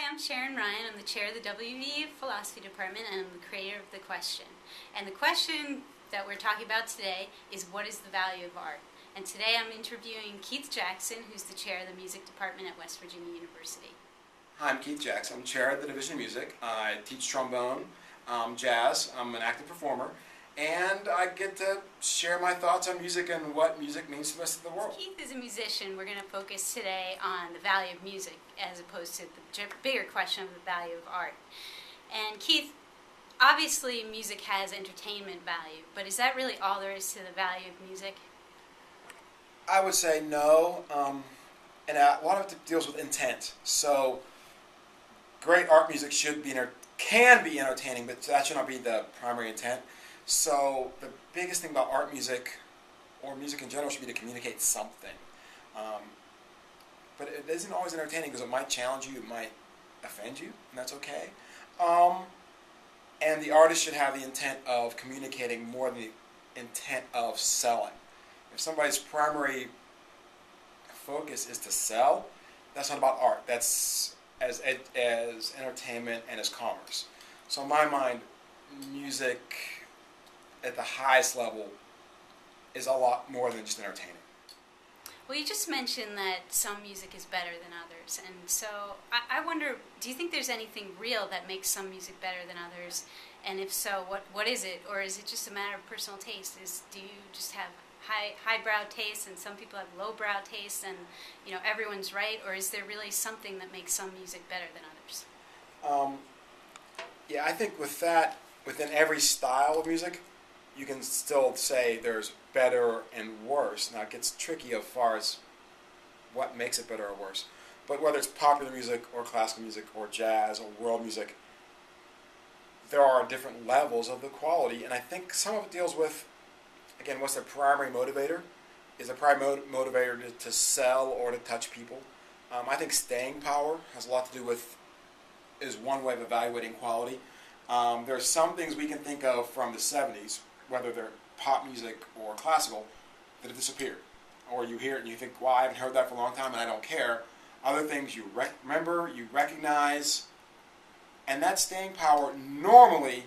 Hi, I'm Sharon Ryan. I'm the chair of the WV Philosophy Department and I'm the creator of The Question. And the question that we're talking about today is, what is the value of art? And today I'm interviewing Keith Jackson, who's the chair of the music department at West Virginia University. Hi, I'm Keith Jackson. I'm chair of the Division of Music. I teach trombone, jazz. I'm an active performer. And I get to share my thoughts on music and what music means to the rest of the world. Keith is a musician. We're going to focus today on the value of music as opposed to the bigger question of the value of art. And Keith, obviously music has entertainment value, but is that really all there is to the value of music? I would say no, and a lot of it deals with intent. So, great art music can be entertaining, but that should not be the primary intent. So the biggest thing about art music, or music in general, should be to communicate something. But it isn't always entertaining because it might challenge you, it might offend you, and that's okay. And the artist should have the intent of communicating more than the intent of selling. If somebody's primary focus is to sell, that's not about art. That's as entertainment and as commerce. So in my mind, music at the highest level is a lot more than just entertaining. Well, you just mentioned that some music is better than others, and so I wonder, do you think there's anything real that makes some music better than others? And if so, what is it? Or is it just a matter of personal taste? Do you just have highbrow taste and some people have lowbrow taste and everyone's right? Or is there really something that makes some music better than others? Yeah, I think with that, within every style of music, you can still say there's better and worse. Now it gets tricky as far as what makes it better or worse. But whether it's popular music or classical music or jazz or world music, there are different levels of the quality. And I think some of it deals with, again, what's the primary motivator? Is the primary motivator to sell or to touch people? I think staying power has a lot to do with, is one way of evaluating quality. There are some things we can think of from the 70s, whether they're pop music or classical, that have disappeared. Or you hear it and you think, well, I haven't heard that for a long time and I don't care. Other things you remember, you recognize, and that staying power normally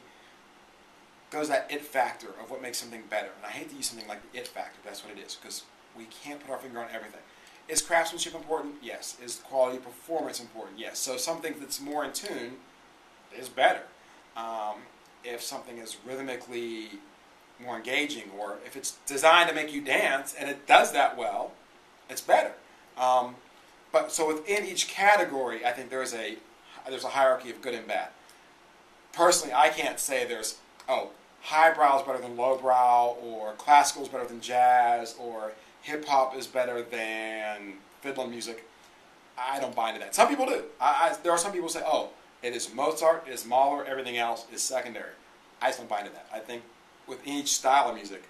goes that it factor of what makes something better. And I hate to use something like the it factor, but that's what it is, because we can't put our finger on everything. Is craftsmanship important? Yes. Is quality of performance important? Yes. So something that's more in tune is better. If something is rhythmically more engaging, or if it's designed to make you dance and it does that well, it's better. But so within each category, I think there's a hierarchy of good and bad. Personally, I can't say there's highbrow is better than lowbrow, or classical is better than jazz, or hip hop is better than fiddle music. I don't buy into that. Some people do. There are some people who say, it is Mozart, it is Mahler, everything else is secondary. I just don't buy into that. I think with each style of music,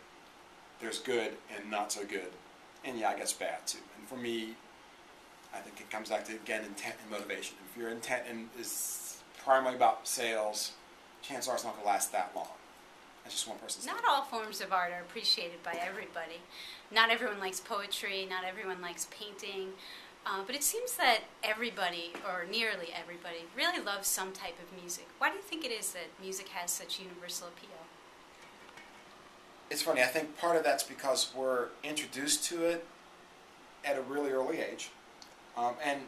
there's good and not so good. And yeah, I guess bad too. And for me, I think it comes back to, again, intent and motivation. If your intent is primarily about sales, chances are it's not going to last that long. That's just one person's Not all forms of art are appreciated by everybody. Not everyone likes poetry, not everyone likes painting. But it seems that everybody, or nearly everybody, really loves some type of music. Why do you think it is that music has such universal appeal? It's funny, I think part of that's because we're introduced to it at a really early age. And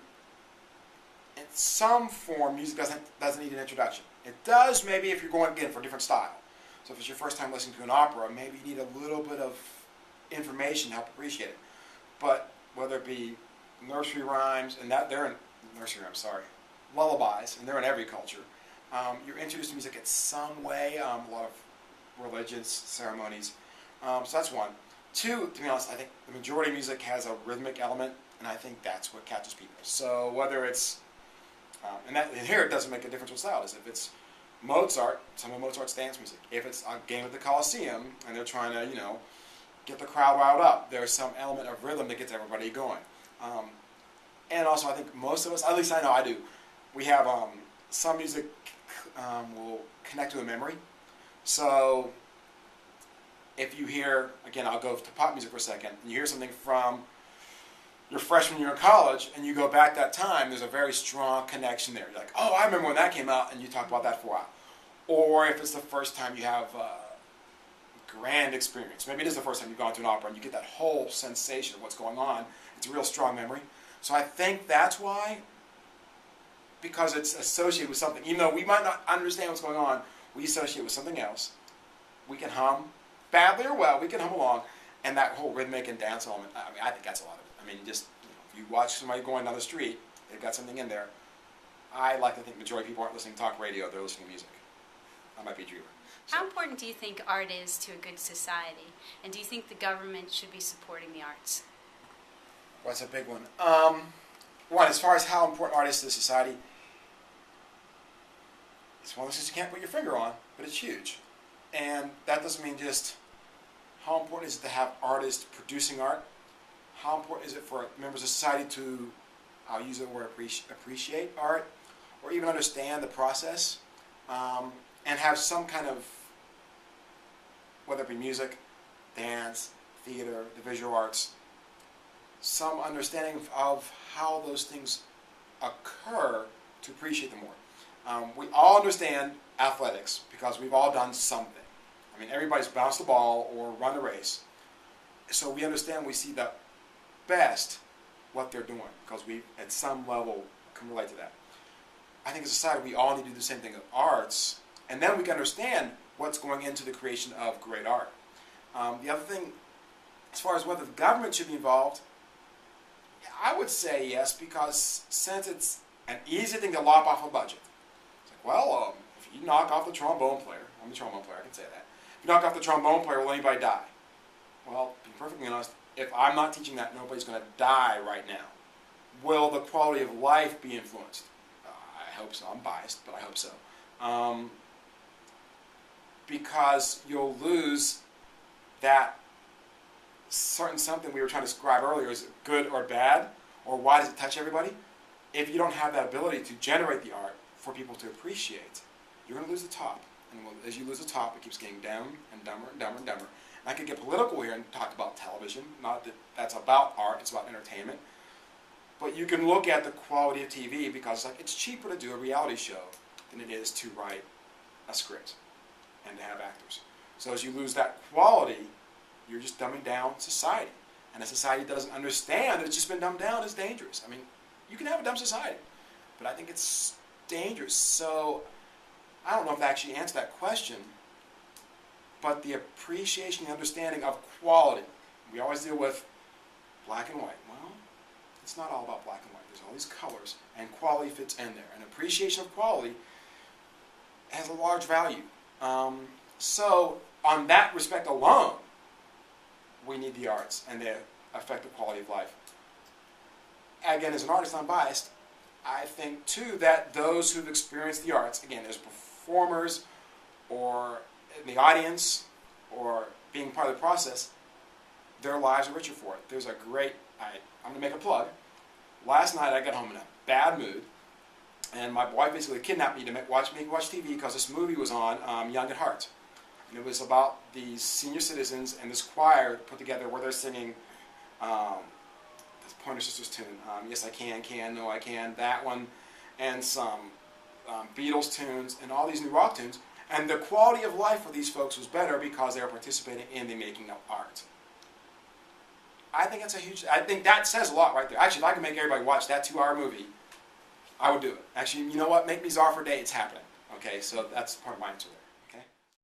in some form, music doesn't need an introduction. It does maybe if you're going, again, for a different style. So if it's your first time listening to an opera, maybe you need a little bit of information to help appreciate it. But whether it be nursery rhymes, and they're in nursery rhymes, lullabies, and they're in every culture. You're introduced to music in some way, a lot of religious ceremonies. So that's one. Two, to be honest, I think the majority of music has a rhythmic element, and I think that's what catches people. So whether it's, and here it doesn't make a difference what style it is. If it's Mozart, some of Mozart's dance music. If it's a game at the Coliseum, and they're trying to, get the crowd riled up, there's some element of rhythm that gets everybody going. And also, I think most of us, at least I know I do, we have some music will connect to a memory. So if you hear, again, I'll go to pop music for a second, and you hear something from your freshman year in college and you go back that time, there's a very strong connection there. You're like, oh, I remember when that came out, and you talk about that for a while. Or if it's the first time you have a grand experience. Maybe it is the first time you've gone to an opera and you get that whole sensation of what's going on. It's a real strong memory. So I think that's why, because it's associated with something. Even though we might not understand what's going on, we associate with something else. We can hum, badly or well, we can hum along. And that whole rhythmic and dance element, I mean, I think that's a lot of it. I mean, just, if you watch somebody going down the street, they've got something in there. I like to think the majority of people aren't listening to talk radio, they're listening to music. I might be a dreamer. So. How important do you think art is to a good society? And do you think the government should be supporting the arts? Well, that's a big one. One, as far as how important art is to society, it's one of those things you can't put your finger on, but it's huge. And that doesn't mean just how important is it to have artists producing art. How important is it for members of society to, I'll use the word appreciate art, or even understand the process, and have some kind of, whether it be music, dance, theater, the visual arts, some understanding of how those things occur to appreciate them more. We all understand athletics because we've all done something. I mean, everybody's bounced the ball or run a race. So we understand, we see the best what they're doing because we, at some level, can relate to that. I think as a society, we all need to do the same thing with arts, and then we can understand what's going into the creation of great art. The other thing, as far as whether the government should be involved, I would say yes, because since it's an easy thing to lop off a budget, it's like, well, if you knock off the trombone player, I'm a trombone player, I can say that. If you knock off the trombone player, will anybody die? Well, to be perfectly honest, if I'm not teaching that, nobody's going to die right now. Will the quality of life be influenced? I hope so. I'm biased, but I hope so. Because you'll lose that certain something we were trying to describe earlier. Is it good or bad? Or why does it touch everybody? If you don't have that ability to generate the art for people to appreciate, you're going to lose the top. And as you lose the top, it keeps getting dumb and dumber and dumber and dumber. And I could get political here and talk about television. Not that that's about art, it's about entertainment. But you can look at the quality of TV because it's cheaper to do a reality show than it is to write a script and to have actors. So as you lose that quality, you're just dumbing down society. And a society that doesn't understand that it's just been dumbed down is dangerous. I mean, you can have a dumb society, but I think it's dangerous. So I don't know if I actually answered that question, but the appreciation and understanding of quality. We always deal with black and white. Well, it's not all about black and white. There's all these colors, and quality fits in there. And appreciation of quality has a large value. So on that respect alone, we need the arts, and they affect the quality of life. Again, as an artist, I'm biased. I think, too, that those who've experienced the arts, again, as performers or in the audience or being part of the process, their lives are richer for it. There's a great, I'm going to make a plug. Last night I got home in a bad mood, and my wife basically kidnapped me to make me watch TV because this movie was on, Young at Heart. And it was about these senior citizens and this choir put together where they're singing this Pointer Sisters tune, Yes I Can, No I Can, that one, and some Beatles tunes, and all these new rock tunes. And the quality of life for these folks was better because they were participating in the making of art. I think I think that says a lot right there. Actually, if I could make everybody watch that 2-hour movie, I would do it. Actually, you know what? Make me czar for a day, it's happening. Okay, so that's part of my answer there.